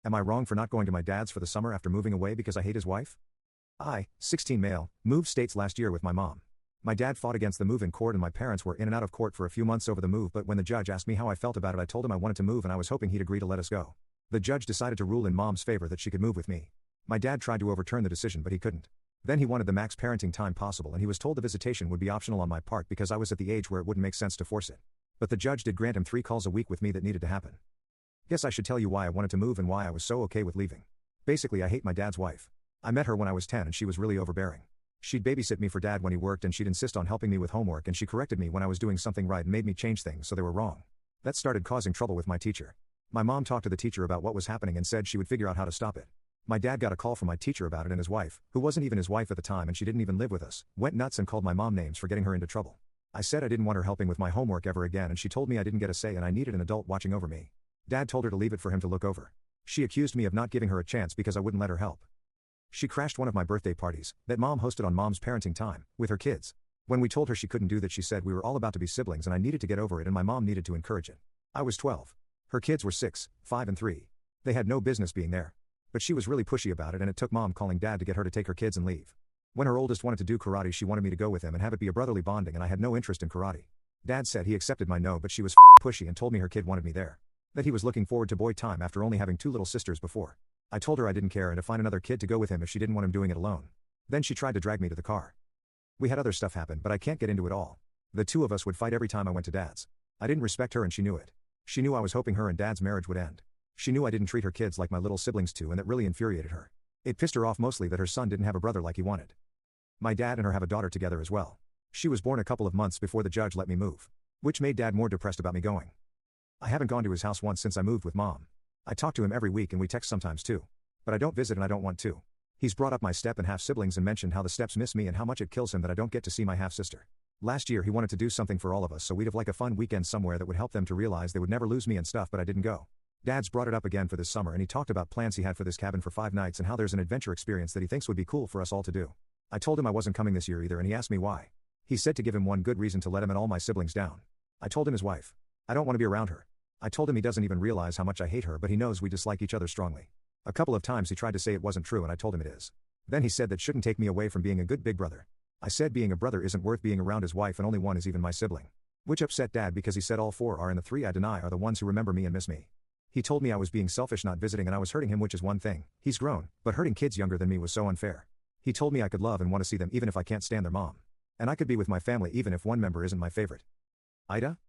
Am I wrong for not going to my dad's for the summer after moving away because I hate his wife? I, 16 male, moved states last year with my mom. My dad fought against the move in court and my parents were in and out of court for a few months over the move, but when the judge asked me how I felt about it, I told him I wanted to move and I was hoping he'd agree to let us go. The judge decided to rule in mom's favor that she could move with me. My dad tried to overturn the decision but he couldn't. Then he wanted the max parenting time possible and he was told the visitation would be optional on my part because I was at the age where it wouldn't make sense to force it. But the judge did grant him 3 calls a week with me that needed to happen. Guess I should tell you why I wanted to move and why I was so okay with leaving. Basically, I hate my dad's wife. I met her when I was 10 and she was really overbearing. She'd babysit me for dad when he worked and she'd insist on helping me with homework and she corrected me when I was doing something right and made me change things so they were wrong. That started causing trouble with my teacher. My mom talked to the teacher about what was happening and said she would figure out how to stop it. My dad got a call from my teacher about it and his wife, who wasn't even his wife at the time and she didn't even live with us, went nuts and called my mom names for getting her into trouble. I said I didn't want her helping with my homework ever again and she told me I didn't get a say and I needed an adult watching over me. Dad told her to leave it for him to look over. She accused me of not giving her a chance because I wouldn't let her help. She crashed one of my birthday parties, that mom hosted on mom's parenting time, with her kids. When we told her she couldn't do that, she said we were all about to be siblings and I needed to get over it and my mom needed to encourage it. I was 12. Her kids were 6, 5 and 3. They had no business being there. But she was really pushy about it and it took mom calling dad to get her to take her kids and leave. When her oldest wanted to do karate, she wanted me to go with him and have it be a brotherly bonding and I had no interest in karate. Dad said he accepted my no but she was pushy and told me her kid wanted me there. That he was looking forward to boy time after only having 2 little sisters before. I told her I didn't care and to find another kid to go with him if she didn't want him doing it alone. Then she tried to drag me to the car. We had other stuff happen but I can't get into it all. The 2 of us would fight every time I went to dad's. I didn't respect her and she knew it. She knew I was hoping her and dad's marriage would end. She knew I didn't treat her kids like my little siblings too and that really infuriated her. It pissed her off mostly that her son didn't have a brother like he wanted. My dad and her have a daughter together as well. She was born a couple of months before the judge let me move. Which made dad more depressed about me going. I haven't gone to his house once since I moved with mom. I talk to him every week and we text sometimes too. But I don't visit and I don't want to. He's brought up my step and half siblings and mentioned how the steps miss me and how much it kills him that I don't get to see my half sister. Last year he wanted to do something for all of us so we'd have like a fun weekend somewhere that would help them to realize they would never lose me and stuff, but I didn't go. Dad's brought it up again for this summer and he talked about plans he had for this cabin for 5 nights and how there's an adventure experience that he thinks would be cool for us all to do. I told him I wasn't coming this year either and he asked me why. He said to give him one good reason to let him and all my siblings down. I told him his wife. I don't want to be around her. I told him he doesn't even realize how much I hate her but he knows we dislike each other strongly. A couple of times he tried to say it wasn't true and I told him it is. Then he said that shouldn't take me away from being a good big brother. I said being a brother isn't worth being around his wife and only one is even my sibling. Which upset dad because he said all 4 are and the 3 I deny are the ones who remember me and miss me. He told me I was being selfish not visiting and I was hurting him, which is one thing. He's grown, but hurting kids younger than me was so unfair. He told me I could love and want to see them even if I can't stand their mom. And I could be with my family even if one member isn't my favorite. AITA?